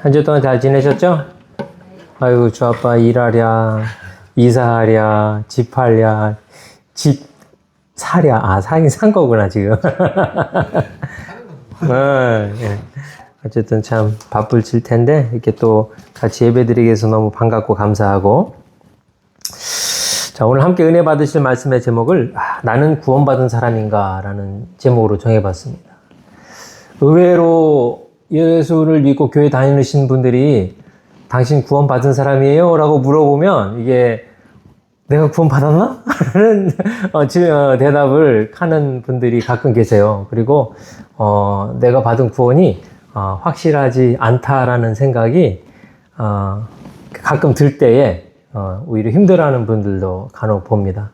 한 주 동안 잘 지내셨죠? 아이고, 저 아빠 일하랴, 이사하랴, 집하랴, 집 사랴. 아, 사긴 산 거구나, 지금. 예. 어쨌든 참 바쁠 질 텐데, 이렇게 또 같이 예배 드리게 해서 너무 반갑고 감사하고. 자, 오늘 함께 은혜 받으실 말씀의 제목을, 나는 구원받은 사람인가? 라는 제목으로 정해봤습니다. 의외로 예수를 믿고 교회 다니신 분들이 당신 구원받은 사람이에요? 라고 물어보면 이게 내가 구원받았나? 라는 대답을 하는 분들이 가끔 계세요. 그리고 내가 받은 구원이 확실하지 않다라는 생각이 가끔 들 때에 오히려 힘들어하는 분들도 간혹 봅니다.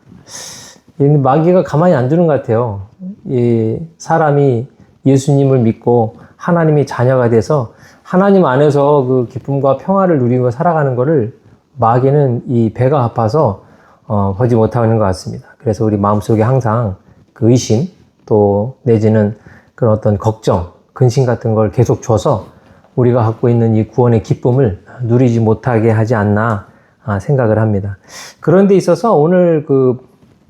마귀가 가만히 안 두는 것 같아요. 이 사람이 예수님을 믿고 하나님의 자녀가 돼서 하나님 안에서 그 기쁨과 평화를 누리고 살아가는 것을 마귀는 이 배가 아파서 보지 못하는 것 같습니다. 그래서 우리 마음속에 항상 그 의심 또 내지는 그런 어떤 걱정, 근심 같은 걸 계속 줘서 우리가 갖고 있는 이 구원의 기쁨을 누리지 못하게 하지 않나 생각을 합니다. 그런 데 있어서 오늘 그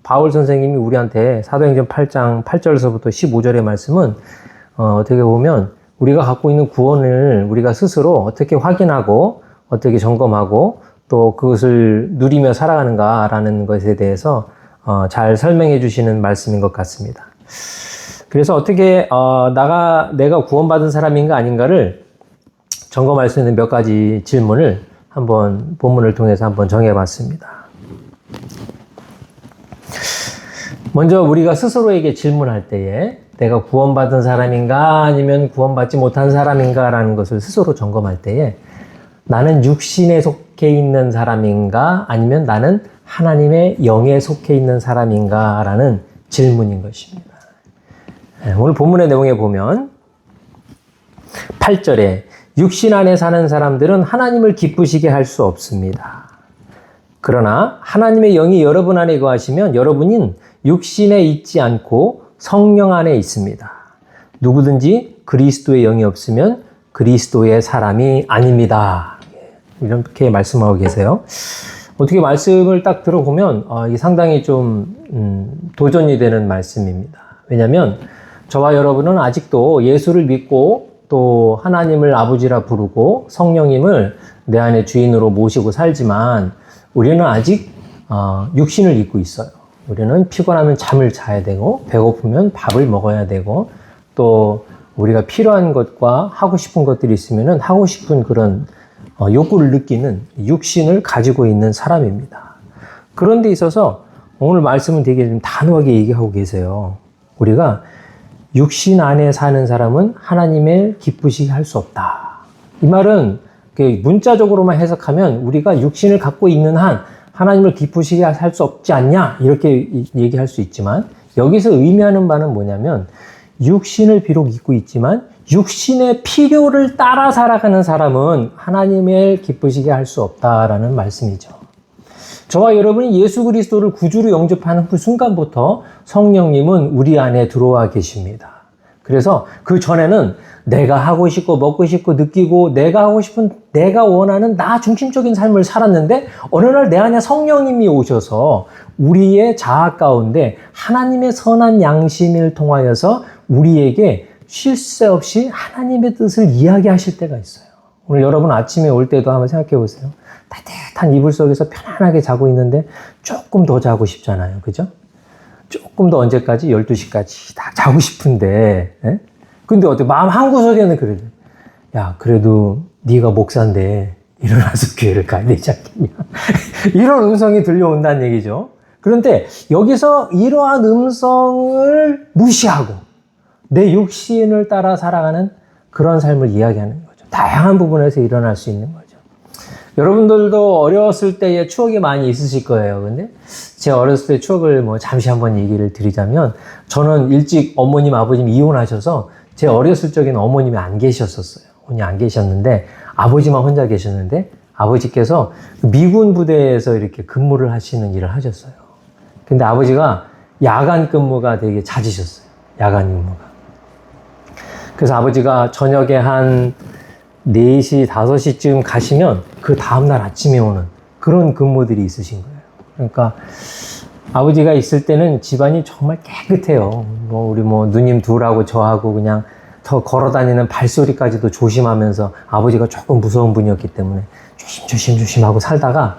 바울 선생님이 우리한테 사도행전 8장 8절에서부터 15절의 말씀은 어떻게 보면 우리가 갖고 있는 구원을 우리가 스스로 어떻게 확인하고 어떻게 점검하고 또 그것을 누리며 살아가는가라는 것에 대해서 잘 설명해 주시는 말씀인 것 같습니다. 그래서 어떻게 내가 구원받은 사람인가 아닌가를 점검할 수 있는 몇 가지 질문을 한번 본문을 통해서 한번 정해 봤습니다. 먼저 우리가 스스로에게 질문할 때에 내가 구원받은 사람인가 아니면 구원받지 못한 사람인가 라는 것을 스스로 점검할 때에 나는 육신에 속해 있는 사람인가 아니면 나는 하나님의 영에 속해 있는 사람인가 라는 질문인 것입니다. 오늘 본문의 내용에 보면 8절에 육신 안에 사는 사람들은 하나님을 기쁘시게 할 수 없습니다. 그러나 하나님의 영이 여러분 안에 거하시면 여러분은 육신에 있지 않고 성령 안에 있습니다. 누구든지 그리스도의 영이 없으면 그리스도의 사람이 아닙니다. 이렇게 말씀하고 계세요. 어떻게 말씀을 딱 들어보면 이게 상당히 좀 도전이 되는 말씀입니다. 왜냐하면 저와 여러분은 아직도 예수를 믿고 또 하나님을 아버지라 부르고 성령님을 내 안에 주인으로 모시고 살지만 우리는 아직 육신을 입고 있어요. 우리는 피곤하면 잠을 자야 되고 배고프면 밥을 먹어야 되고 또 우리가 필요한 것과 하고 싶은 것들이 있으면 하고 싶은 그런 욕구를 느끼는 육신을 가지고 있는 사람입니다. 그런 데 있어서 오늘 말씀은 되게 좀 단호하게 얘기하고 계세요. 우리가 육신 안에 사는 사람은 하나님을 기쁘시게 할 수 없다. 이 말은 문자적으로만 해석하면 우리가 육신을 갖고 있는 한 하나님을 기쁘시게 할 수 없지 않냐 이렇게 얘기할 수 있지만 여기서 의미하는 바는 뭐냐면 육신을 비록 입고 있지만 육신의 필요를 따라 살아가는 사람은 하나님을 기쁘시게 할 수 없다라는 말씀이죠. 저와 여러분이 예수 그리스도를 구주로 영접하는 그 순간부터 성령님은 우리 안에 들어와 계십니다. 그래서 그 전에는 내가 하고 싶고 먹고 싶고 느끼고 내가 하고 싶은 내가 원하는 나 중심적인 삶을 살았는데 어느 날 내 안에 성령님이 오셔서 우리의 자아 가운데 하나님의 선한 양심을 통하여서 우리에게 쉴 새 없이 하나님의 뜻을 이야기하실 때가 있어요. 오늘 여러분 아침에 올 때도 한번 생각해 보세요. 따뜻한 이불 속에서 편안하게 자고 있는데 조금 더 자고 싶잖아요. 그죠? 조금 더 언제까지? 12시까지 다 자고 싶은데 에? 근데 어때? 마음 한구석에는 그래도 야 그래도 네가 목사인데 일어나서 교회를 가야 되지 않겠냐 이런 음성이 들려온다는 얘기죠. 그런데 여기서 이러한 음성을 무시하고 내 육신을 따라 살아가는 그런 삶을 이야기하는 거죠. 다양한 부분에서 일어날 수 있는 거죠. 여러분들도 어렸을 때의 추억이 많이 있으실 거예요. 근데 제 어렸을 때 추억을 잠시 한번 얘기를 드리자면 저는 일찍 어머님, 아버님 이혼하셔서 제 어렸을 적에는 어머님이 안 계셨었어요. 어머니 안 계셨는데 아버지만 혼자 계셨는데 아버지께서 미군 부대에서 이렇게 근무를 하시는 일을 하셨어요. 근데 아버지가 야간 근무가 되게 잦으셨어요. 야간 근무가. 그래서 아버지가 저녁에 한 4시, 5시쯤 가시면 그 다음날 아침에 오는 그런 근무들이 있으신 거예요. 그러니까 아버지가 있을 때는 집안이 정말 깨끗해요. 우리 누님 둘하고 저하고 그냥 더 걸어 다니는 발소리까지도 조심하면서 아버지가 조금 무서운 분이었기 때문에 조심 하고 살다가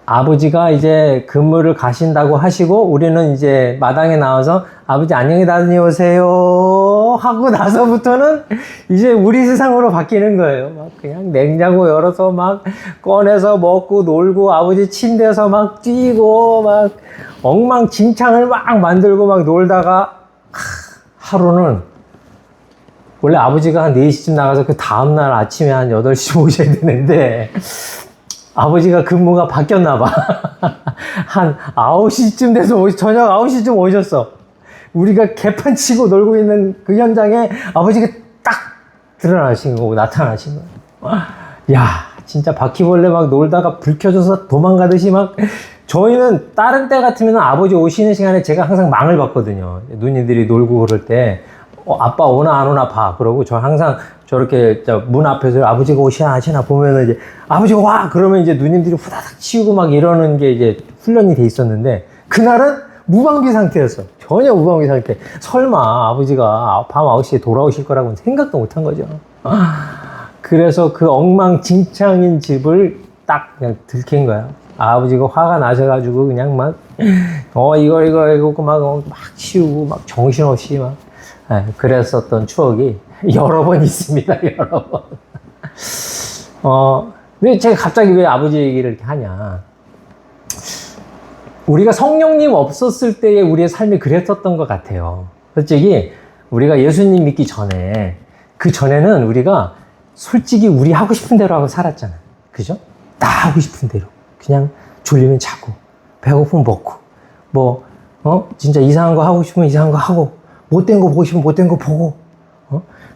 아버지가 이제 근무를 가신다고 하시고 우리는 이제 마당에 나와서 아버지 안녕히 다녀오세요 하고 나서부터는 이제 우리 세상으로 바뀌는 거예요. 막 그냥 냉장고 열어서 막 꺼내서 먹고 놀고 아버지 침대에서 막 뛰고 막 엉망진창을 막 만들고 막 놀다가 하루는 원래 아버지가 한 4시쯤 나가서 그 다음날 아침에 한 8시 오셔야 되는데 아버지가 근무가 바뀌었나 봐. 한 9시쯤 돼서 저녁 9시쯤 오셨어. 우리가 개판 치고 놀고 있는 그 현장에 아버지가 딱 드러나신 거고 나타나신 거예요. 야, 진짜 바퀴벌레 막 놀다가 불 켜져서 도망가듯이 막 저희는 다른 때 같으면 아버지 오시는 시간에 제가 항상 망을 봤거든요. 누님들이 놀고 그럴 때 아빠 오나 안 오나 봐. 그러고 저 항상 저렇게 문 앞에서 아버지가 오시나 보면은 이제 아버지가 와! 그러면 이제 누님들이 후다닥 치우고 막 이러는 게 이제 훈련이 돼 있었는데 그날은 무방비 상태였어. 전혀 무방비 상태. 설마 아버지가 밤 9시에 돌아오실 거라고는 생각도 못 한 거죠. 그래서 그 엉망진창인 집을 딱 그냥 들킨 거야. 아버지가 화가 나셔가지고 그냥 막 이거 막 치우고 막 정신없이 막 그랬었던 추억이 여러 번 있습니다. 여러 번. 근데 제가 갑자기 왜 아버지 얘기를 이렇게 하냐. 우리가 성령님 없었을 때의 우리의 삶이 그랬었던 것 같아요. 솔직히 우리가 예수님 믿기 전에 그 전에는 우리가 솔직히 우리 하고 싶은 대로 하고 살았잖아요. 그죠? 다 하고 싶은 대로. 그냥 졸리면 자고 배고프면 먹고 진짜 이상한 거 하고 싶으면 이상한 거 하고 못된 거 보고 싶으면 못된 거 보고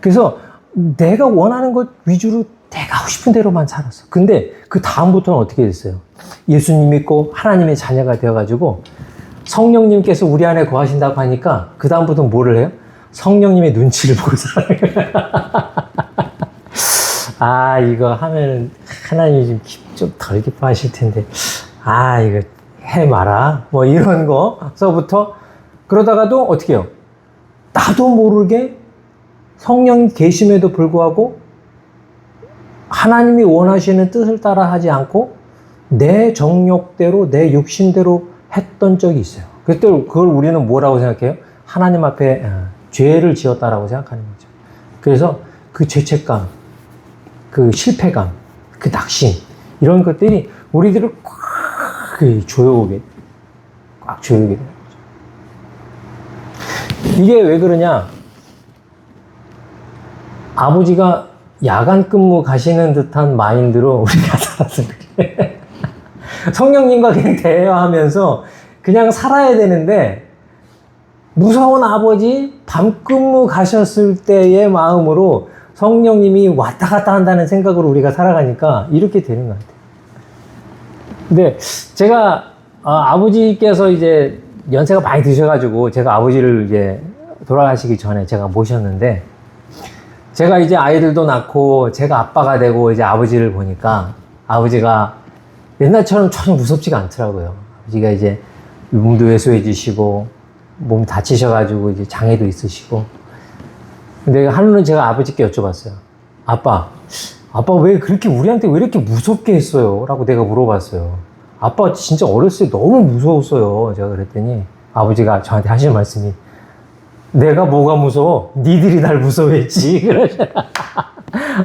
그래서 내가 원하는 것 위주로 내가 하고 싶은 대로만 살았어. 근데 그 다음부터는 어떻게 됐어요? 예수님 믿고 하나님의 자녀가 되어가지고 성령님께서 우리 안에 거하신다고 하니까 그 다음부터는 뭐를 해요? 성령님의 눈치를 보고 살아요. 이거 하면은 하나님이 좀 덜 기뻐하실 텐데 이거 해 마라 이런 거서부터 그러다가도 어떻게 해요? 나도 모르게 성령 계심에도 불구하고 하나님이 원하시는 뜻을 따라 하지 않고 내 정욕대로 내 육신대로 했던 적이 있어요. 그때 그걸 우리는 뭐라고 생각해요? 하나님 앞에 죄를 지었다라고 생각하는 거죠. 그래서 그 죄책감, 그 실패감, 그 낙심 이런 것들이 우리들을 꽉 조여오게 되는 거죠. 이게 왜 그러냐? 아버지가 야간 근무 가시는 듯한 마인드로 우리가 살아서 그래. 성령님과 그냥 대화하면서 그냥 살아야 되는데 무서운 아버지 밤 근무 가셨을 때의 마음으로 성령님이 왔다 갔다 한다는 생각으로 우리가 살아가니까 이렇게 되는 것 같아요. 근데 제가 아버지께서 이제 연세가 많이 드셔가지고 제가 아버지를 이제 돌아가시기 전에 제가 모셨는데 제가 이제 아이들도 낳고 제가 아빠가 되고 이제 아버지를 보니까 아버지가 옛날처럼 전혀 무섭지가 않더라고요. 아버지가 이제 몸도 왜소해지시고 몸 다치셔가지고 이제 장애도 있으시고. 근데 하루는 제가 아버지께 여쭤봤어요. 아빠 왜 그렇게 우리한테 왜 이렇게 무섭게 했어요? 라고 내가 물어봤어요. 아빠 진짜 어렸을 때 너무 무서웠어요. 제가 그랬더니 아버지가 저한테 하신 말씀이 내가 뭐가 무서워? 니들이 날 무서워했지. 그러잖아.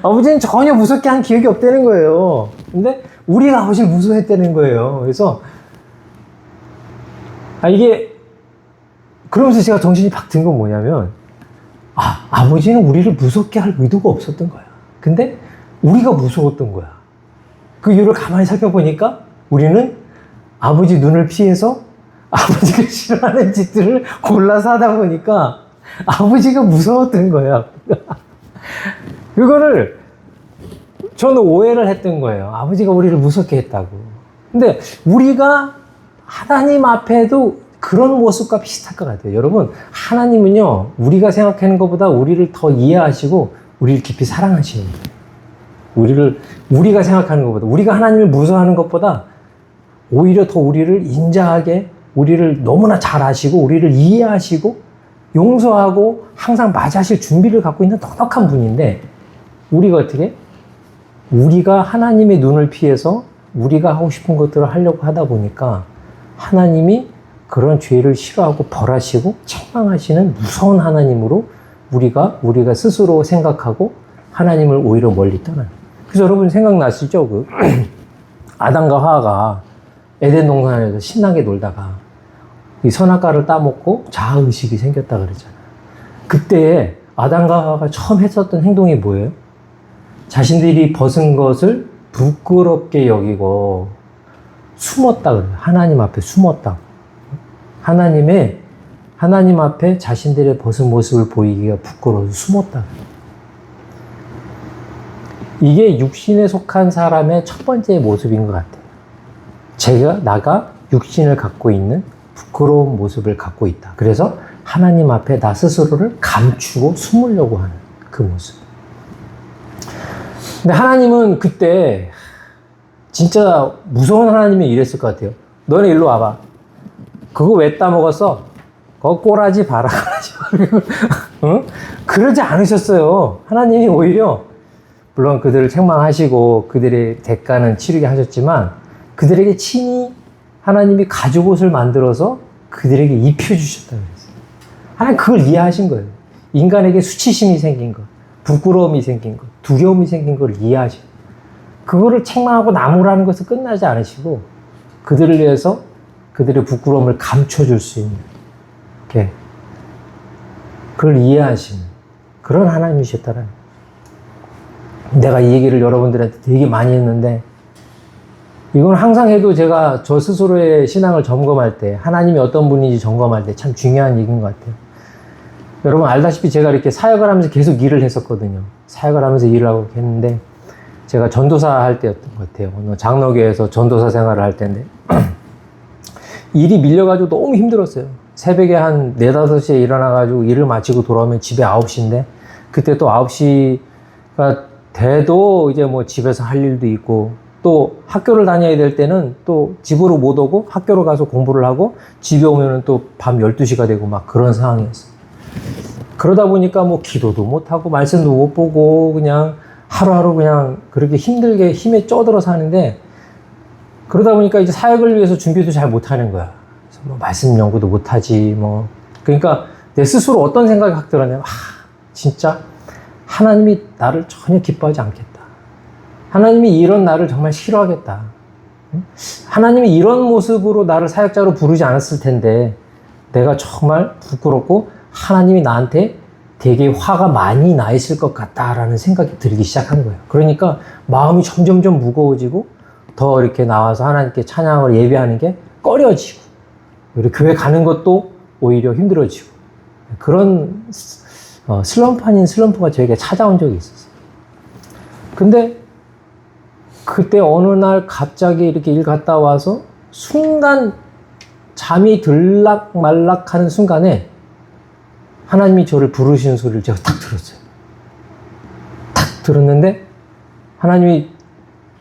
아버지는 전혀 무섭게 한 기억이 없다는 거예요. 근데 우리가 아버지를 무서워했다는 거예요. 그래서 이게 그러면서 제가 정신이 팍 든 건 뭐냐면 아버지는 우리를 무섭게 할 의도가 없었던 거야. 근데 우리가 무서웠던 거야. 그 이유를 가만히 살펴보니까 우리는 아버지 눈을 피해서 아버지가 싫어하는 짓들을 골라서 하다 보니까 아버지가 무서웠던 거야. 그거를 저는 오해를 했던 거예요. 아버지가 우리를 무섭게 했다고. 근데 우리가 하나님 앞에도 그런 모습과 비슷할 것 같아요. 여러분, 하나님은요, 우리가 생각하는 것보다 우리를 더 이해하시고 우리를 깊이 사랑하시는 거예요. 우리가 생각하는 것보다, 우리가 하나님을 무서워하는 것보다 오히려 더 우리를 인자하게, 우리를 너무나 잘 아시고, 우리를 이해하시고, 용서하고, 항상 맞이하실 준비를 갖고 있는 넉넉한 분인데, 우리가 어떻게? 우리가 하나님의 눈을 피해서 우리가 하고 싶은 것들을 하려고 하다 보니까 하나님이 그런 죄를 싫어하고 벌하시고 책망하시는 무서운 하나님으로 우리가 스스로 생각하고 하나님을 오히려 멀리 떠나요. 그래서 여러분 생각나시죠? 그 아담과 하와가 에덴 동산에서 신나게 놀다가 이 선악과를 따먹고 자아의식이 생겼다 그러잖아요. 그때 아담과 하와가 처음 했었던 행동이 뭐예요? 자신들이 벗은 것을 부끄럽게 여기고 숨었다 그래요. 하나님 앞에 숨었다. 하나님 앞에 자신들의 벗은 모습을 보이기가 부끄러워서 숨었다. 이게 육신에 속한 사람의 첫 번째 모습인 것 같아요. 나가 육신을 갖고 있는 부끄러운 모습을 갖고 있다. 그래서 하나님 앞에 나 스스로를 감추고 숨으려고 하는 그 모습. 근데 하나님은 그때 진짜 무서운 하나님이 이랬을 것 같아요. 너네 일로 와봐. 그거 왜 따먹었어? 그거 꼬라지 봐라. 응? 그러지 않으셨어요. 하나님이 오히려 물론 그들을 책망하시고 그들의 대가는 치르게 하셨지만 그들에게 친히 하나님이 가죽옷을 만들어서 그들에게 입혀주셨다고 그랬어요. 하나님 그걸 이해하신 거예요. 인간에게 수치심이 생긴 것, 부끄러움이 생긴 것, 두려움이 생긴 걸 이해하시고 그거를 책망하고 나무라는 것을 끝나지 않으시고 그들을 위해서 그들의 부끄러움을 감춰줄 수 있는 그걸 이해하시는 그런 하나님이셨다라는 거예요. 내가 이 얘기를 여러분들한테 되게 많이 했는데 이건 항상 해도 제가 저 스스로의 신앙을 점검할 때 하나님이 어떤 분인지 점검할 때 참 중요한 얘기인 것 같아요. 여러분 알다시피 제가 이렇게 사역을 하면서 계속 일을 했었거든요. 사역을 하면서 일을 하고 했는데 제가 전도사 할 때였던 것 같아요. 장로교에서 전도사 생활을 할 때인데 일이 밀려가지고 너무 힘들었어요. 새벽에 한 4, 5시에 일어나가지고 일을 마치고 돌아오면 집에 9시인데 그때 또 9시가 돼도 이제 뭐 집에서 할 일도 있고 또 학교를 다녀야 될 때는 또 집으로 못 오고 학교로 가서 공부를 하고 집에 오면은 또 밤 12시가 되고 막 그런 상황이었어요. 그러다 보니까 뭐 기도도 못 하고 말씀도 못 보고 그냥 하루하루 그냥 그렇게 힘들게 힘에 쪄들어 사는데 그러다 보니까 이제 사역을 위해서 준비도 잘 못하는 거야. 그래서 뭐 말씀 연구도 못하지 뭐. 그러니까 내 스스로 어떤 생각이 확 들었냐면 진짜 하나님이 나를 전혀 기뻐하지 않겠다. 하나님이 이런 나를 정말 싫어하겠다. 하나님이 이런 모습으로 나를 사역자로 부르지 않았을 텐데 내가 정말 부끄럽고 하나님이 나한테 되게 화가 많이 나 있을 것 같다라는 생각이 들기 시작한 거예요. 그러니까 마음이 점점점 무거워지고 더 이렇게 나와서 하나님께 찬양을 예배하는 게 꺼려지고 그리고 교회 가는 것도 오히려 힘들어지고 그런 슬럼프 아닌 슬럼프가 저에게 찾아온 적이 있었어요. 근데 그때 어느 날 갑자기 이렇게 일 갔다 와서 순간 잠이 들락말락하는 순간에 하나님이 저를 부르시는 소리를 제가 딱 들었어요. 딱 들었는데 하나님이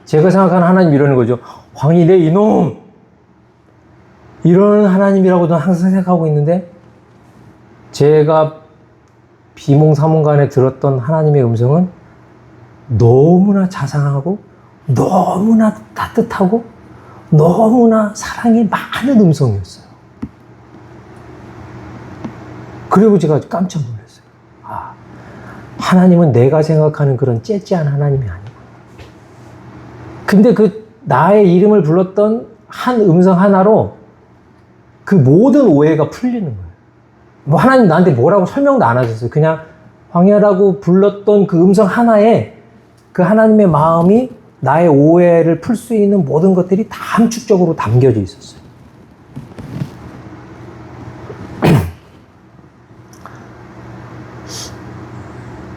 제가 생각하는 하나님 이러는 거죠. 황희대 이놈! 이런 하나님이라고 저는 항상 생각하고 있는데 제가 비몽사몽간에 들었던 하나님의 음성은 너무나 자상하고 너무나 따뜻하고 너무나 사랑이 많은 음성이었어요. 그리고 제가 깜짝 놀랐어요. 하나님은 내가 생각하는 그런 째째한 하나님이 아니고 근데 그 나의 이름을 불렀던 한 음성 하나로 그 모든 오해가 풀리는 거예요. 뭐 하나님 나한테 뭐라고 설명도 안 하셨어요. 그냥 황야라고 불렀던 그 음성 하나에 그 하나님의 마음이 나의 오해를 풀 수 있는 모든 것들이 다 함축적으로 담겨져 있었어요.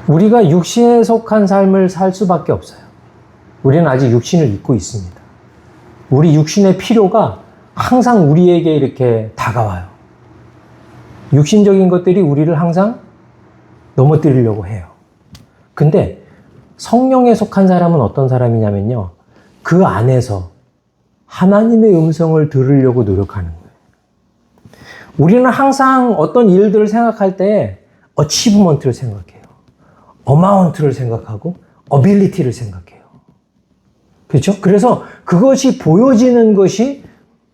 우리가 육신에 속한 삶을 살 수밖에 없어요. 우리는 아직 육신을 입고 있습니다. 우리 육신의 필요가 항상 우리에게 이렇게 다가와요. 육신적인 것들이 우리를 항상 넘어뜨리려고 해요. 근데 성령에 속한 사람은 어떤 사람이냐면요. 그 안에서 하나님의 음성을 들으려고 노력하는 거예요. 우리는 항상 어떤 일들을 생각할 때 어치브먼트를 생각해요. 어마운트를 생각하고 어빌리티를 생각해요. 그렇죠? 그래서 그것이 보여지는 것이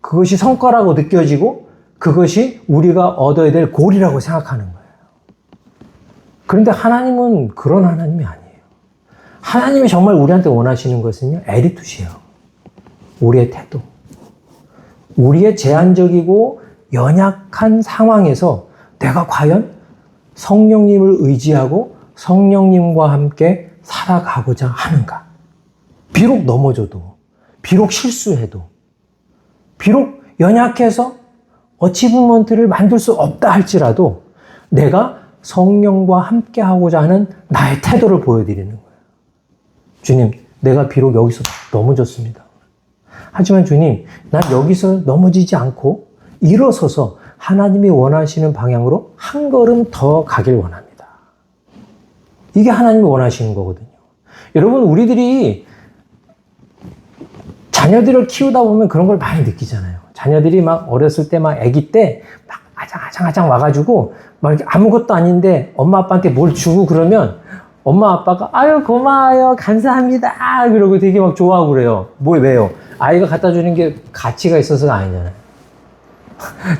그것이 성과라고 느껴지고 그것이 우리가 얻어야 될 골이라고 생각하는 거예요. 그런데 하나님은 그런 하나님이 아니에요. 하나님이 정말 우리한테 원하시는 것은요, 애리투시예요. 우리의 태도. 우리의 제한적이고 연약한 상황에서 내가 과연 성령님을 의지하고 성령님과 함께 살아가고자 하는가? 비록 넘어져도, 비록 실수해도, 비록 연약해서 어치브먼트를 만들 수 없다 할지라도 내가 성령과 함께 하고자 하는 나의 태도를 보여드리는 거예요. 주님, 내가 비록 여기서 넘어졌습니다. 하지만 주님, 난 여기서 넘어지지 않고 일어서서 하나님이 원하시는 방향으로 한 걸음 더 가길 원합니다. 이게 하나님이 원하시는 거거든요. 여러분, 우리들이 자녀들을 키우다 보면 그런 걸 많이 느끼잖아요. 자녀들이 막 어렸을 때 막 아기 때 막 아장아장 와가지고 막 이렇게 아무것도 아닌데 엄마 아빠한테 뭘 주고 그러면 엄마 아빠가 아유 고마워요 감사합니다 그러고 되게 막 좋아하고 그래요. 왜요? 아이가 갖다 주는 게 가치가 있어서가 아니잖아요.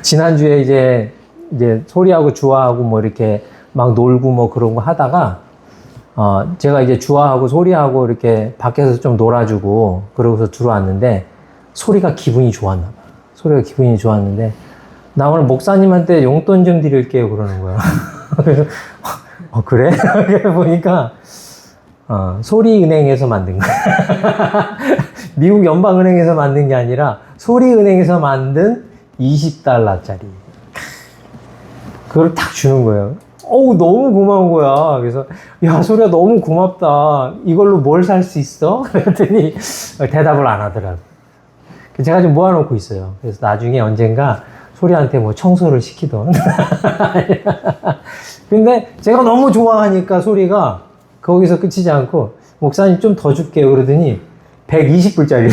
지난주에 이제 소리하고 주아하고 뭐 이렇게 막 놀고 뭐 그런 거 하다가 제가 이제 주아하고 소리하고 이렇게 밖에서 좀 놀아주고 그러고서 들어왔는데 소리가 기분이 좋았나 봐. 소리가 기분이 좋았는데 나 오늘 목사님한테 용돈 좀 드릴게요 그러는 거야. 그래서 그래? 보니까 소리은행에서 만든 거야. 미국 연방은행에서 만든 게 아니라 소리은행에서 만든 $20짜리. 그걸 탁 주는 거예요. 어우, 너무 고마운 거야. 그래서, 야, 소리야, 너무 고맙다. 이걸로 뭘 살 수 있어? 그랬더니 대답을 안 하더라고. 제가 좀 모아놓고 있어요. 그래서 나중에 언젠가 소리한테 뭐 청소를 시키던. 근데 제가 너무 좋아하니까 소리가 거기서 끝이지 않고, 목사님 좀 더 줄게요. 그러더니 120불짜리.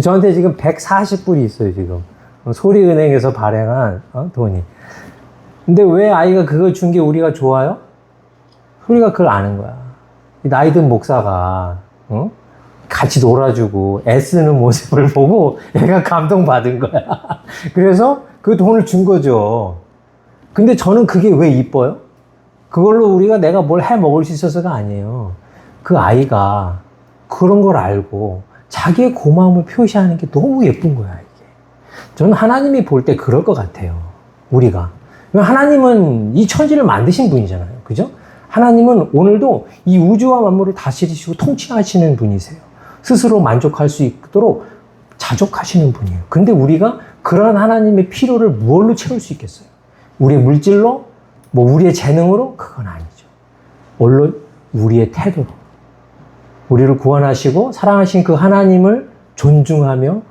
저한테 지금 140불이 있어요, 지금. 소리은행에서 발행한 돈이. 근데 왜 아이가 그걸 준 게 우리가 좋아요? 소리가 그걸 아는 거야. 나이 든 목사가 같이 놀아주고 애쓰는 모습을 보고 얘가 감동받은 거야. 그래서 그 돈을 준 거죠. 근데 저는 그게 왜 이뻐요? 그걸로 우리가 내가 뭘 해 먹을 수 있어서가 아니에요. 그 아이가 그런 걸 알고 자기의 고마움을 표시하는 게 너무 예쁜 거야, 이게. 저는 하나님이 볼 때 그럴 것 같아요. 우리가. 하나님은 이 천지를 만드신 분이잖아요. 그죠? 하나님은 오늘도 이 우주와 만물을 다스리시고 통치하시는 분이세요. 스스로 만족할 수 있도록 자족하시는 분이에요. 근데 우리가 그런 하나님의 필요를 무엇로 채울 수 있겠어요? 우리의 물질로? 뭐 우리의 재능으로? 그건 아니죠. 물론 우리의 태도로. 우리를 구원하시고 사랑하신 그 하나님을 존중하며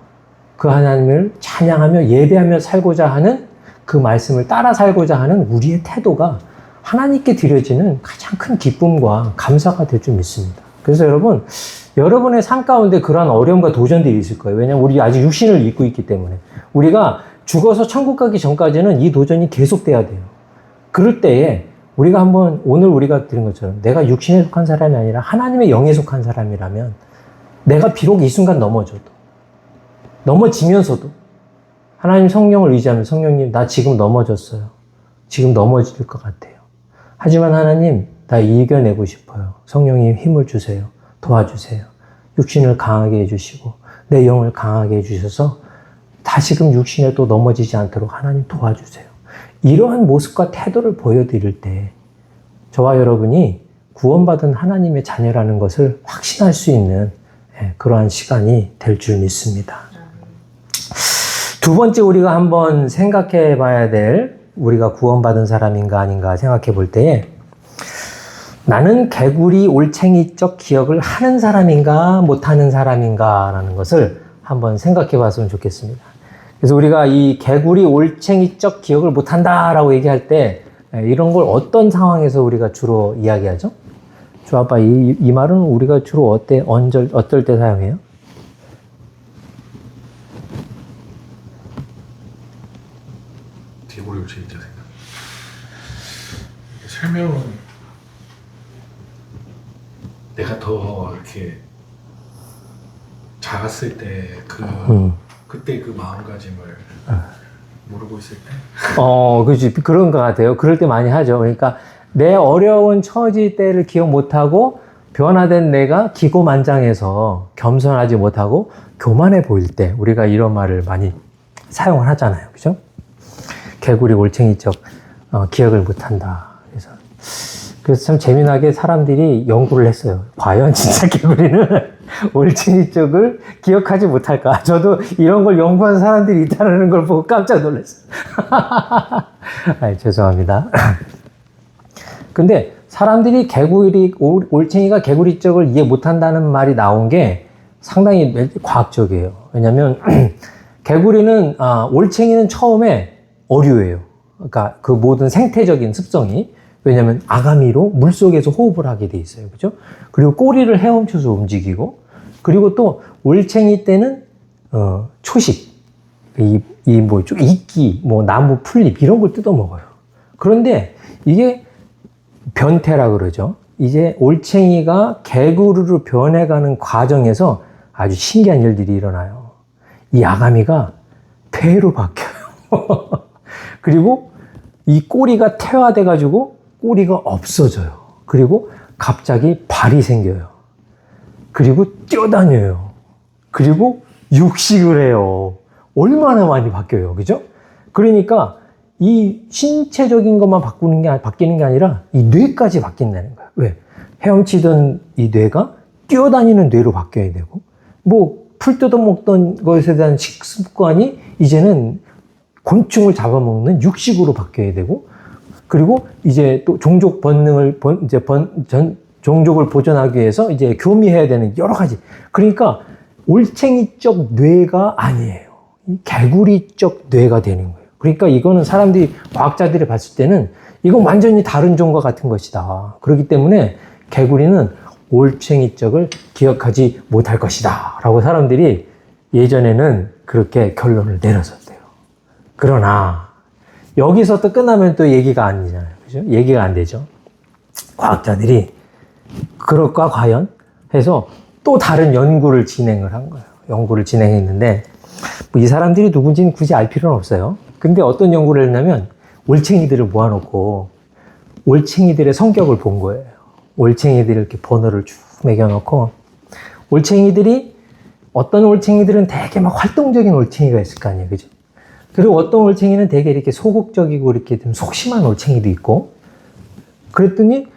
그 하나님을 찬양하며 예배하며 살고자 하는 그 말씀을 따라 살고자 하는 우리의 태도가 하나님께 드려지는 가장 큰 기쁨과 감사가 될 줄 믿습니다. 그래서 여러분, 여러분의 삶 가운데 그러한 어려움과 도전들이 있을 거예요. 왜냐하면 우리 아직 육신을 입고 있기 때문에. 우리가 죽어서 천국 가기 전까지는 이 도전이 계속돼야 돼요. 그럴 때에 우리가 한번 오늘 우리가 들은 것처럼 내가 육신에 속한 사람이 아니라 하나님의 영에 속한 사람이라면 내가 비록 이 순간 넘어지면서도 하나님 성령을 의지하면 성령님 나 지금 넘어졌어요. 지금 넘어질 것 같아요. 하지만 하나님 나 이겨내고 싶어요. 성령님 힘을 주세요. 도와주세요. 육신을 강하게 해주시고 내 영을 강하게 해주셔서 다시금 육신에 또 넘어지지 않도록 하나님 도와주세요. 이러한 모습과 태도를 보여드릴 때 저와 여러분이 구원받은 하나님의 자녀라는 것을 확신할 수 있는 그러한 시간이 될 줄 믿습니다. 두 번째 우리가 한번 생각해 봐야 될 우리가 구원받은 사람인가 아닌가 생각해 볼 때에 나는 개구리 올챙이적 기억을 하는 사람인가 못하는 사람인가 라는 것을 한번 생각해 봤으면 좋겠습니다. 그래서 우리가 이 개구리 올챙이적 기억을 못한다 라고 얘기할 때 이런 걸 어떤 상황에서 우리가 주로 이야기하죠? 주아빠, 이 말은 우리가 주로 어떨 때 사용해요? 개구리 올챙이 있자 생각. 설명은 내가 더 이렇게 작았을 때 그때 그 마음가짐을 모르고 있을 때. 그렇지. 그런 것 같아요. 그럴 때 많이 하죠. 그러니까 내 어려운 처지 때를 기억 못하고 변화된 내가 기고만장해서 겸손하지 못하고 교만해 보일 때 우리가 이런 말을 많이 사용을 하잖아요. 그죠? 개구리 올챙이적 기억을 못한다. 그래서 참 재미나게 사람들이 연구를 했어요. 과연 진짜 개구리는 올챙이 쪽을 기억하지 못할까? 저도 이런 걸 연구한 사람들이 있다는 걸 보고 깜짝 놀랐어요. 죄송합니다. 근데 사람들이 올챙이가 개구리 쪽을 이해 못한다는 말이 나온 게 상당히 과학적이에요. 왜냐면 개구리는, 올챙이는 처음에 어류예요. 그러니까 그 모든 생태적인 습성이. 왜냐면 아가미로 물속에서 호흡을 하게 돼 있어요. 그죠? 그리고 꼬리를 헤엄쳐서 움직이고, 그리고 또 올챙이 때는, 초식. 이끼, 나무 풀잎, 이런 걸 뜯어 먹어요. 그런데 이게 변태라 그러죠. 이제 올챙이가 개구리로 변해가는 과정에서 아주 신기한 일들이 일어나요. 이 아가미가 폐로 바뀌어요. 그리고 이 꼬리가 퇴화돼가지고 꼬리가 없어져요. 그리고 갑자기 발이 생겨요. 그리고 뛰어다녀요. 그리고 육식을 해요. 얼마나 많이 바뀌어요. 그죠? 그러니까 이 신체적인 것만 바뀌는 게 아니라 이 뇌까지 바뀐다는 거야. 왜? 헤엄치던 이 뇌가 뛰어다니는 뇌로 바뀌어야 되고, 풀 뜯어먹던 것에 대한 식습관이 이제는 곤충을 잡아먹는 육식으로 바뀌어야 되고, 그리고 이제 또 종족 본능을, 종족을 보존하기 위해서 이제 교미해야 되는 여러 가지. 그러니까 올챙이적 뇌가 아니에요. 개구리적 뇌가 되는 거예요. 그러니까 이거는 과학자들이 봤을 때는 이건 완전히 다른 종과 같은 것이다. 그렇기 때문에 개구리는 올챙이적을 기억하지 못할 것이다. 라고 사람들이 예전에는 그렇게 결론을 내렸었대요. 그러나 여기서 또 끝나면 또 얘기가 아니잖아요. 그죠? 얘기가 안 되죠. 과학자들이 그럴까 과연 해서 또 다른 연구를 진행을 한 거예요. 연구를 진행했는데 이 사람들이 누군지는 굳이 알 필요는 없어요. 근데 어떤 연구를 했냐면 올챙이들을 모아놓고 올챙이들의 성격을 본 거예요. 올챙이들이 이렇게 번호를 쭉 매겨놓고 어떤 올챙이들은 되게 막 활동적인 올챙이가 있을 거 아니에요. 그죠? 그리고 어떤 올챙이는 되게 이렇게 소극적이고 이렇게 좀 속심한 올챙이도 있고, 그랬더니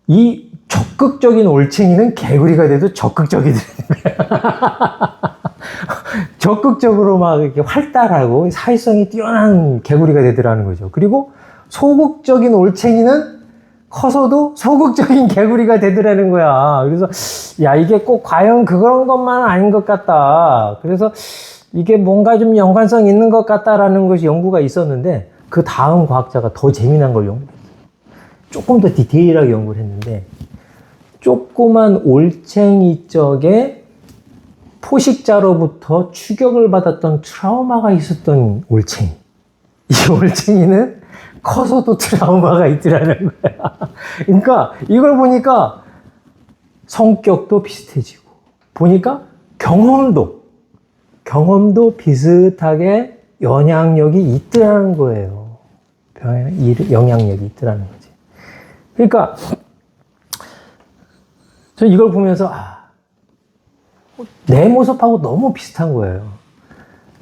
이 적극적인 올챙이는 개구리가 돼도 적극적이 되는 거야. 적극적으로 막 이렇게 활달하고 사회성이 뛰어난 개구리가 되더라는 거죠. 그리고 소극적인 올챙이는 커서도 소극적인 개구리가 되더라는 거야. 그래서 이게 꼭 과연 그런 것만은 아닌 것 같다. 그래서 이게 뭔가 좀 연관성 있는 것 같다라는 것이 연구가 있었는데, 그 다음 과학자가 더 재미난 걸 연구했어요. 조금 더 디테일하게 연구를 했는데, 조그만 올챙이 쪽에 포식자로부터 추격을 받았던 트라우마가 있었던 올챙이. 이 올챙이는 커서도 트라우마가 있더라는 거야. 그러니까 이걸 보니까 성격도 비슷해지고, 보니까 경험도 비슷하게 영향력이 있더라는 거예요. 영향력이 있더라는 거지. 그러니까 저 이걸 보면서 내 모습하고 너무 비슷한 거예요.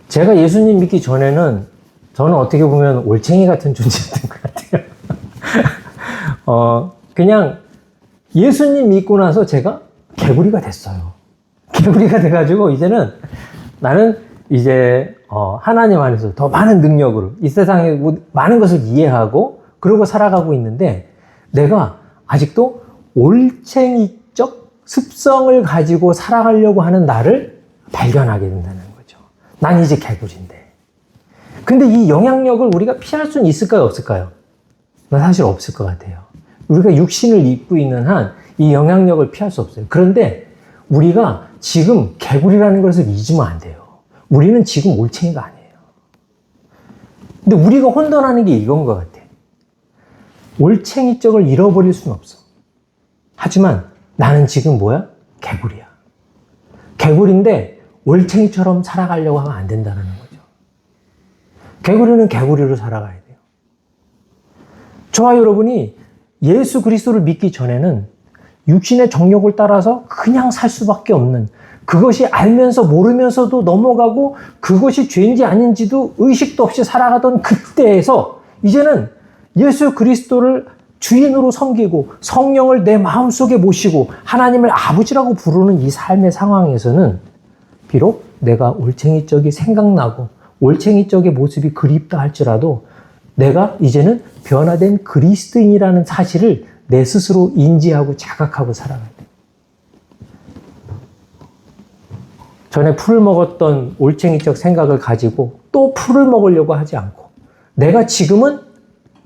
제가 예수님 믿기 전에는 저는 어떻게 보면 올챙이 같은 존재였던 것 같아요. 그냥 예수님 믿고 나서 제가 개구리가 됐어요. 개구리가 돼가지고 이제는 나는 이제 하나님 안에서 더 많은 능력으로 이 세상에 많은 것을 이해하고 그러고 살아가고 있는데, 내가 아직도 올챙이적 습성을 가지고 살아가려고 하는 나를 발견하게 된다는 거죠. 난 이제 개구리인데. 근데 이 영향력을 우리가 피할 수는 있을까요, 없을까요? 난 사실 없을 것 같아요. 우리가 육신을 입고 있는 한 이 영향력을 피할 수 없어요. 그런데 우리가 지금 개구리라는 것을 잊으면 안 돼요. 우리는 지금 올챙이가 아니에요. 근데 우리가 혼돈하는 게 이건 것 같아. 올챙이적을 잃어버릴 수는 없어. 하지만 나는 지금 뭐야? 개구리야. 개구리인데 올챙이처럼 살아가려고 하면 안 된다는 거죠. 개구리는 개구리로 살아가야 돼요. 저와 여러분이 예수 그리스도를 믿기 전에는 육신의 정욕을 따라서 그냥 살 수밖에 없는, 그것이 알면서 모르면서도 넘어가고 그것이 죄인지 아닌지도 의식도 없이 살아가던 그때에서 이제는 예수 그리스도를 주인으로 섬기고 성령을 내 마음속에 모시고 하나님을 아버지라고 부르는 이 삶의 상황에서는 비록 내가 올챙이적이 생각나고 올챙이적의 모습이 그립다 할지라도 내가 이제는 변화된 그리스도인이라는 사실을 내 스스로 인지하고 자각하고 살아가야 돼. 전에 풀을 먹었던 올챙이적 생각을 가지고 또 풀을 먹으려고 하지 않고 내가 지금은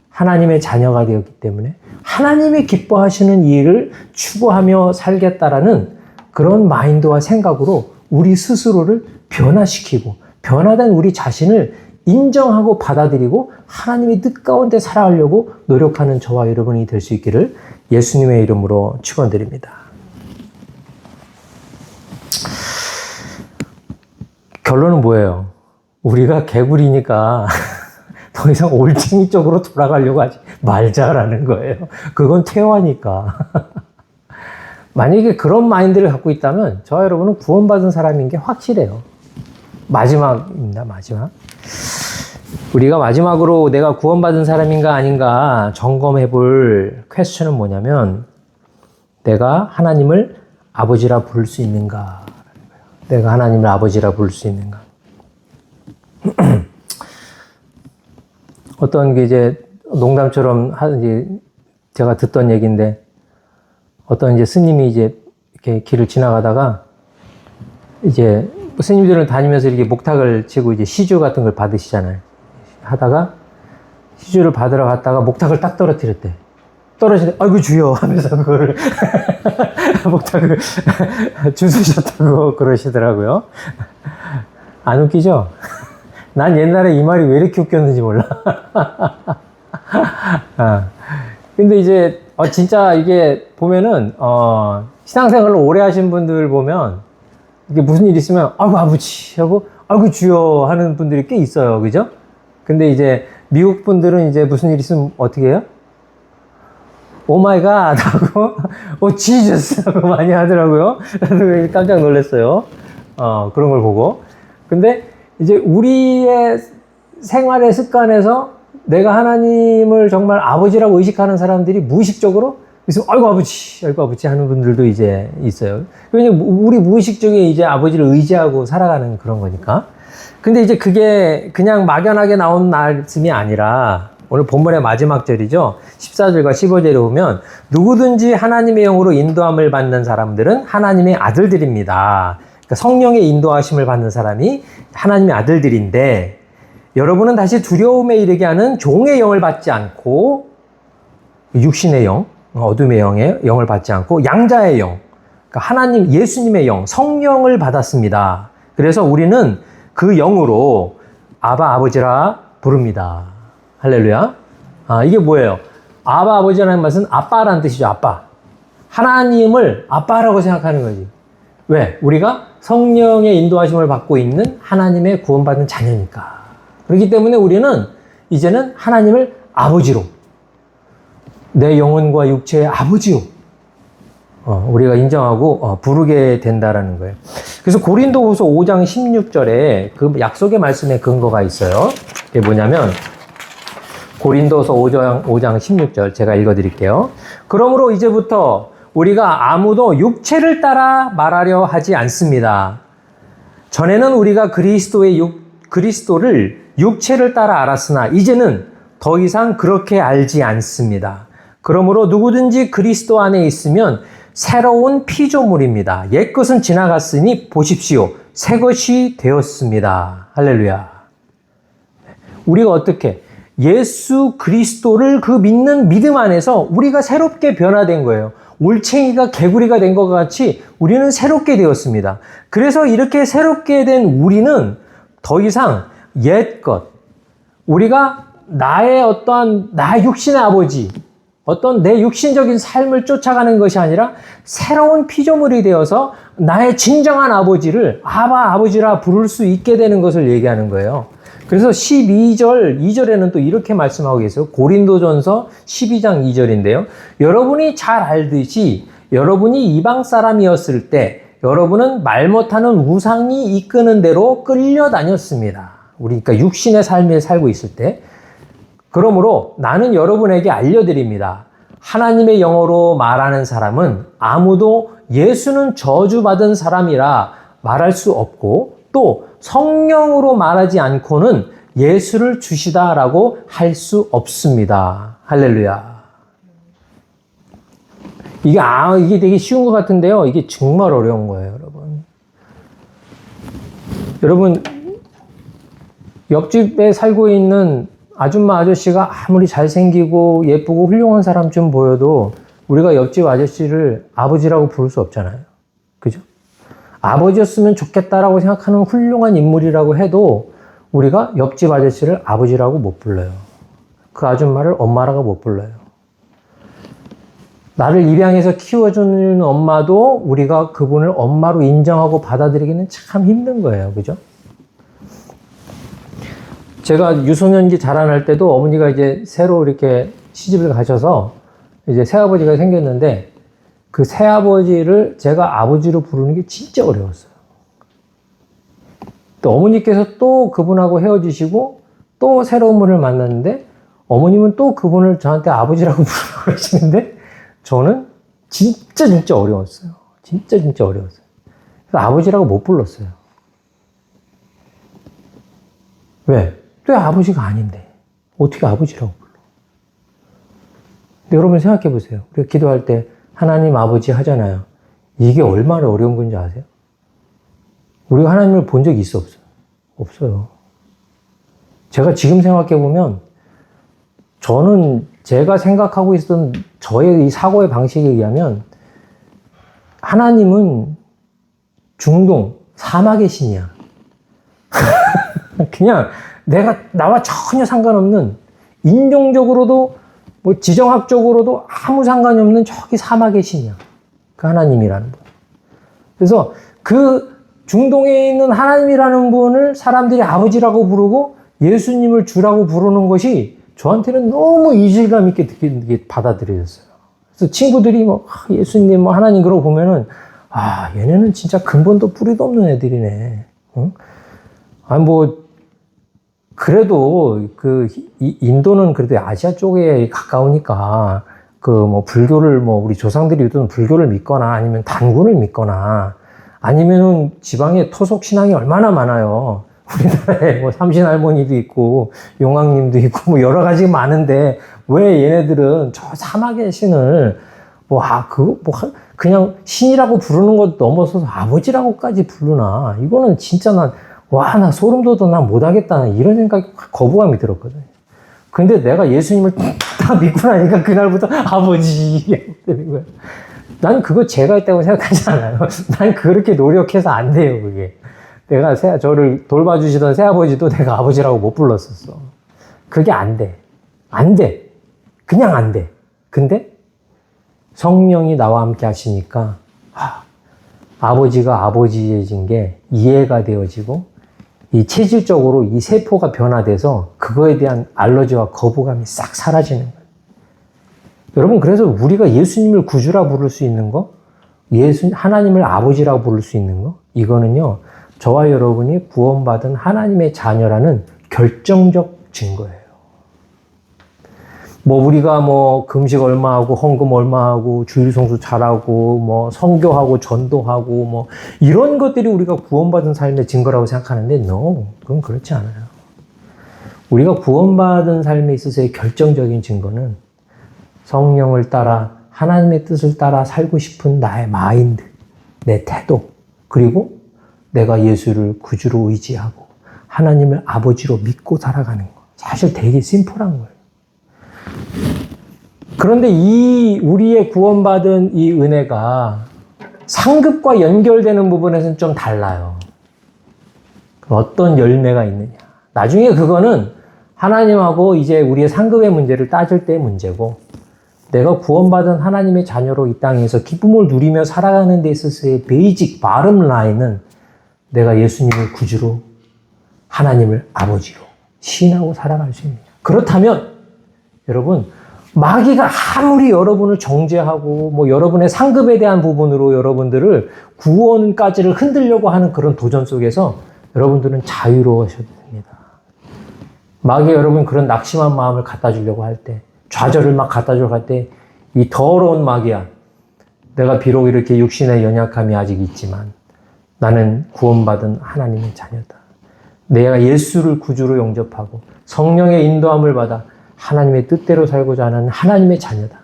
하나님의 자녀가 되었기 때문에 하나님이 기뻐하시는 일을 추구하며 살겠다라는 그런 마인드와 생각으로 우리 스스로를 변화시키고 변화된 우리 자신을 인정하고 받아들이고 하나님의 뜻 가운데 살아가려고 노력하는 저와 여러분이 될 수 있기를 예수님의 이름으로 축원드립니다. 결론은 뭐예요? 우리가 개구리니까 더 이상 올챙이 쪽으로 돌아가려고 하지 말자라는 거예요. 그건 퇴화니까. 만약에 그런 마인드를 갖고 있다면 저와 여러분은 구원받은 사람인 게 확실해요. 마지막입니다. 마지막. 우리가 마지막으로 내가 구원받은 사람인가 아닌가 점검해 볼 퀘스천은 뭐냐면 내가 하나님을 아버지라 부를 수 있는가? 내가 하나님을 아버지라 부를 수 있는가? 어떤 게 이제 농담처럼 이제 제가 듣던 얘기인데 어떤 이제 스님이 이제 이렇게 길을 지나가다가 이제 스님들은 다니면서 이렇게 목탁을 치고 이제 시주 같은 걸 받으시잖아요. 하다가 시주를 받으러 갔다가 목탁을 딱 떨어뜨렸대. 떨어지는데 아이고 주여 하면서 그거를 목탁을 주스셨다고 그러시더라고요. 안 웃기죠? 난 옛날에 이 말이 왜 이렇게 웃겼는지 몰라. 근데 이제 진짜 이게 보면은 신앙생활을 오래 하신 분들 보면 이게 무슨 일 있으면 아이고 아버지 하고 아이고 주여 하는 분들이 꽤 있어요. 그죠? 근데 이제 미국 분들은 이제 무슨 일 있으면 어떻게 해요? 오 마이 갓 하고 오 지저스 하고 많이 하더라고요. 그래서 깜짝 놀랐어요. 그런 걸 보고. 근데 이제 우리의 생활의 습관에서 내가 하나님을 정말 아버지라고 의식하는 사람들이 무의식적으로 그래서 아이고 아버지 하는 분들도 이제 있어요. 왜냐면 우리 무의식적에 이제 아버지를 의지하고 살아가는 그런 거니까. 근데 이제 그게 그냥 막연하게 나온 말씀이 아니라 오늘 본문의 마지막 절이죠. 14절과 15절에 보면 누구든지 하나님의 영으로 인도함을 받는 사람들은 하나님의 아들들입니다. 그러니까 성령의 인도하심을 받는 사람이 하나님의 아들들인데 여러분은 다시 두려움에 이르게 하는 종의 영을 받지 않고 육신의 영, 어둠의 영을 받지 않고 양자의 영, 그러니까 하나님 예수님의 영, 성령을 받았습니다. 그래서 우리는 그 영으로 아버지라 부릅니다. 할렐루야. 이게 뭐예요? 아버지라는 말은 아빠라는 뜻이죠. 아빠. 하나님을 아빠라고 생각하는 거지. 왜? 우리가 성령의 인도하심을 받고 있는 하나님의 구원받은 자녀니까. 그렇기 때문에 우리는 이제는 하나님을 아버지로, 내 영혼과 육체의 아버지요. 우리가 인정하고 부르게 된다라는 거예요. 그래서 고린도후서 5장 16절에 그 약속의 말씀에 근거가 있어요. 그게 뭐냐면 고린도서 5장 16절 제가 읽어드릴게요. 그러므로 이제부터 우리가 아무도 육체를 따라 말하려 하지 않습니다. 전에는 우리가 그리스도를 육체를 따라 알았으나 이제는 더 이상 그렇게 알지 않습니다. 그러므로 누구든지 그리스도 안에 있으면 새로운 피조물입니다. 옛것은 지나갔으니 보십시오. 새것이 되었습니다. 할렐루야. 우리가 어떻게 예수 그리스도를 그 믿는 믿음 안에서 우리가 새롭게 변화된 거예요. 올챙이가 개구리가 된 것 같이 우리는 새롭게 되었습니다. 그래서 이렇게 새롭게 된 우리는 더 이상 옛것, 우리가 나의 육신의 아버지, 어떤 내 육신적인 삶을 쫓아가는 것이 아니라 새로운 피조물이 되어서 나의 진정한 아버지를 아버지라 부를 수 있게 되는 것을 얘기하는 거예요. 그래서 2절에는 또 이렇게 말씀하고 계세요. 고린도전서 12장 2절인데요. 여러분이 잘 알듯이 여러분이 이방 사람이었을 때 여러분은 말 못하는 우상이 이끄는 대로 끌려다녔습니다. 그러니까 육신의 삶에 살고 있을 때. 그러므로 나는 여러분에게 알려드립니다. 하나님의 영어로 말하는 사람은 아무도 예수는 저주받은 사람이라 말할 수 없고 또 성령으로 말하지 않고는 예수를 주시다라고 할 수 없습니다. 할렐루야. 이게 되게 쉬운 것 같은데요. 이게 정말 어려운 거예요, 여러분. 여러분, 옆집에 살고 있는 아줌마 아저씨가 아무리 잘생기고 예쁘고 훌륭한 사람쯤 보여도 우리가 옆집 아저씨를 아버지라고 부를 수 없잖아요. 그죠? 아버지였으면 좋겠다라고 생각하는 훌륭한 인물이라고 해도 우리가 옆집 아저씨를 아버지라고 못 불러요. 그 아줌마를 엄마라고 못 불러요. 나를 입양해서 키워주는 엄마도 우리가 그분을 엄마로 인정하고 받아들이기는 참 힘든 거예요. 그죠? 제가 유소년기 자라날 때도 어머니가 이제 새로 이렇게 시집을 가셔서 이제 새아버지가 생겼는데 그 새아버지를 제가 아버지로 부르는 게 진짜 어려웠어요. 또 어머니께서 또 그분하고 헤어지시고 또 새로운 분을 만났는데 어머님은 또 그분을 저한테 아버지라고 부르라고 하시는데 저는 진짜 어려웠어요. 진짜 어려웠어요. 그래서 아버지라고 못 불렀어요. 왜? 또 아버지가 아닌데 어떻게 아버지라고 불러? 근데 여러분 생각해 보세요. 우리가 기도할 때 하나님 아버지 하잖아요. 이게 얼마나 어려운 건지 아세요? 우리가 하나님을 본 적이 있어 없어요? 없어요. 제가 지금 생각해 보면 저는 제가 생각하고 있었던 저의 이 사고의 방식에 의하면 하나님은 중동 사막의 신이야. 그냥 나와 전혀 상관없는 인종적으로도 뭐 지정학적으로도 아무 상관이 없는 저기 사막의 신이야. 그 하나님이라는 분. 그래서 그 중동에 있는 하나님이라는 분을 사람들이 아버지라고 부르고 예수님을 주라고 부르는 것이 저한테는 너무 이질감 있게 받아들여졌어요. 그래서 친구들이 예수님 하나님 그러고 보면은 얘네는 진짜 근본도 뿌리도 없는 애들이네. 응? 그래도 인도는 그래도 아시아 쪽에 가까우니까 불교를 우리 조상들이 있던 불교를 믿거나 아니면 단군을 믿거나 아니면은 지방에 토속 신앙이 얼마나 많아요. 우리나라에 삼신할머니도 있고 용왕님도 있고 여러 가지 많은데 왜 얘네들은 저 사막의 신을 그냥 신이라고 부르는 것 넘어서서 아버지라고까지 부르나? 이거는 진짜 나 소름 돋아, 나 못하겠다. 이런 생각이 거부감이 들었거든요. 근데 내가 예수님을 다 믿고 나니까 그날부터 아버지 되는 거예요. 난 그거 제가 했다고 생각하지 않아요. 난 그렇게 노력해서 안 돼요, 그게. 내가 저를 돌봐주시던 새아버지도 내가 아버지라고 못 불렀었어. 그게 안 돼. 안 돼. 그냥 안 돼. 근데 성령이 나와 함께 하시니까 아버지가 아버지해진 게 이해가 되어지고 이 체질적으로 이 세포가 변화돼서 그거에 대한 알러지와 거부감이 싹 사라지는 거예요. 여러분, 그래서 우리가 예수님을 구주라 부를 수 있는 거, 하나님을 아버지라고 부를 수 있는 거, 이거는요, 저와 여러분이 구원받은 하나님의 자녀라는 결정적 증거예요. 우리가 금식 얼마 하고, 헌금 얼마 하고, 주일 성수 잘하고, 선교하고, 전도하고, 이런 것들이 우리가 구원받은 삶의 증거라고 생각하는데, no, 그건 그렇지 않아요. 우리가 구원받은 삶에 있어서의 결정적인 증거는 성령을 따라, 하나님의 뜻을 따라 살고 싶은 나의 마인드, 내 태도, 그리고 내가 예수를 구주로 의지하고, 하나님을 아버지로 믿고 살아가는 거. 사실 되게 심플한 거예요. 그런데 이 우리의 구원받은 이 은혜가 상급과 연결되는 부분에서는 좀 달라요. 어떤 열매가 있느냐. 나중에 그거는 하나님하고 이제 우리의 상급의 문제를 따질 때의 문제고, 내가 구원받은 하나님의 자녀로 이 땅에서 기쁨을 누리며 살아가는 데 있어서의 베이직 바름 라인은 내가 예수님을 구주로, 하나님을 아버지로 신하고 살아갈 수 있느냐. 그렇다면 여러분, 마귀가 아무리 여러분을 정죄하고 뭐 여러분의 상급에 대한 부분으로 여러분들을 구원까지를 흔들려고 하는 그런 도전 속에서 여러분들은 자유로우셔야 됩니다. 마귀가 여러분 그런 낙심한 마음을 갖다 주려고 할 때, 좌절을 막 갖다 주려고 할 때, 이 더러운 마귀야, 내가 비록 이렇게 육신의 연약함이 아직 있지만 나는 구원받은 하나님의 자녀다. 내가 예수를 구주로 영접하고 성령의 인도함을 받아 하나님의 뜻대로 살고자 하는 하나님의 자녀다.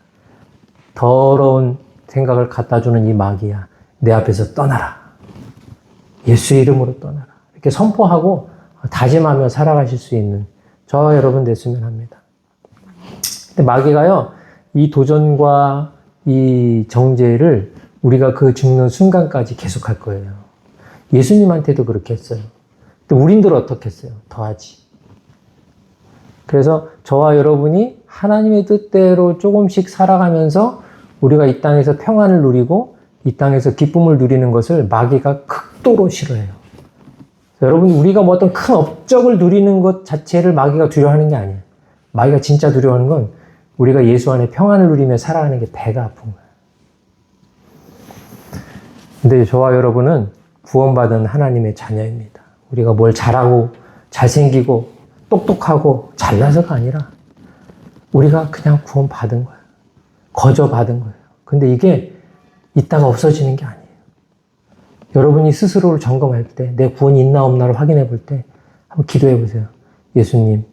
더러운 생각을 갖다 주는 이 마귀야, 내 앞에서 떠나라. 예수의 이름으로 떠나라. 이렇게 선포하고 다짐하며 살아가실 수 있는 저와 여러분 됐으면 합니다. 근데 마귀가요, 이 도전과 이 정죄를 우리가 그 죽는 순간까지 계속할 거예요. 예수님한테도 그렇게 했어요. 근데 우린들 어떻게 했어요? 더하지. 그래서 저와 여러분이 하나님의 뜻대로 조금씩 살아가면서 우리가 이 땅에서 평안을 누리고 이 땅에서 기쁨을 누리는 것을 마귀가 극도로 싫어해요. 여러분, 우리가 뭐 어떤 큰 업적을 누리는 것 자체를 마귀가 두려워하는 게 아니에요. 마귀가 진짜 두려워하는 건 우리가 예수 안에 평안을 누리며 살아가는 게 배가 아픈 거예요. 근데 저와 여러분은 구원받은 하나님의 자녀입니다. 우리가 뭘 잘하고 잘생기고 똑똑하고 잘나서가 아니라 우리가 그냥 구원받은 거예요. 거저받은 거예요. 근데 이게 있다가 없어지는 게 아니에요. 여러분이 스스로를 점검할 때, 내 구원이 있나 없나를 확인해 볼 때 한번 기도해 보세요. 예수님,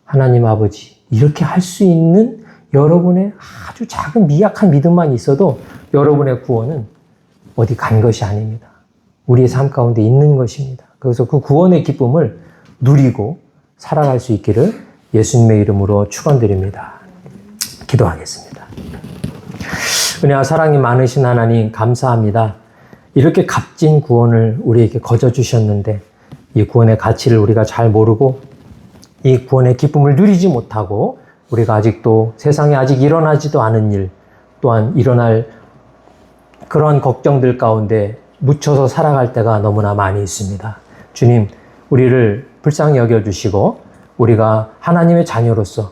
하나님 아버지, 이렇게 할 수 있는 여러분의 아주 작은 미약한 믿음만 있어도 여러분의 구원은 어디 간 것이 아닙니다. 우리의 삶 가운데 있는 것입니다. 그래서 그 구원의 기쁨을 누리고 살아갈 수 있기를 예수님의 이름으로 축원드립니다. 기도하겠습니다. 은혜와 사랑이 많으신 하나님, 감사합니다. 이렇게 값진 구원을 우리에게 거저 주셨는데 이 구원의 가치를 우리가 잘 모르고 이 구원의 기쁨을 누리지 못하고 우리가 아직도 세상에 아직 일어나지도 않은 일, 또한 일어날 그러한 걱정들 가운데 묻혀서 살아갈 때가 너무나 많이 있습니다. 주님, 우리를 불쌍히 여겨주시고 우리가 하나님의 자녀로서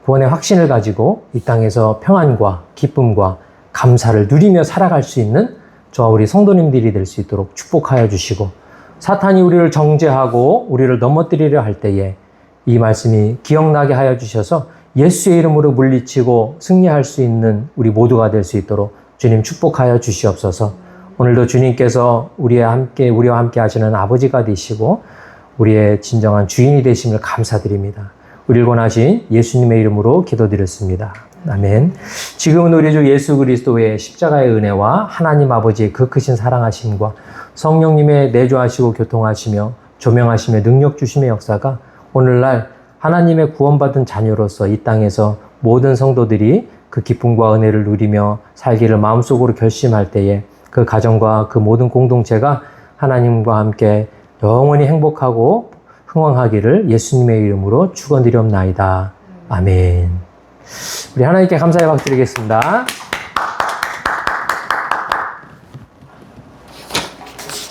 구원의 확신을 가지고 이 땅에서 평안과 기쁨과 감사를 누리며 살아갈 수 있는 저와 우리 성도님들이 될 수 있도록 축복하여 주시고, 사탄이 우리를 정죄하고 우리를 넘어뜨리려 할 때에 이 말씀이 기억나게 하여 주셔서 예수의 이름으로 물리치고 승리할 수 있는 우리 모두가 될 수 있도록 주님 축복하여 주시옵소서. 오늘도 주님께서 우리와 함께 하시는 아버지가 되시고 우리의 진정한 주인이 되심을 감사드립니다. 우리를 원하신 예수님의 이름으로 기도드렸습니다. 아멘. 지금은 우리 주 예수 그리스도의 십자가의 은혜와 하나님 아버지의 그 크신 사랑하심과 성령님의 내주하시고 교통하시며 조명하시며 능력 주심의 역사가 오늘날 하나님의 구원받은 자녀로서 이 땅에서 모든 성도들이 그 기쁨과 은혜를 누리며 살기를 마음속으로 결심할 때에 그 가정과 그 모든 공동체가 하나님과 함께 영원히 행복하고 흥왕하기를 예수님의 이름으로 축원드리옵나이다. 아멘. 우리 하나님께 감사의 박수 드리겠습니다.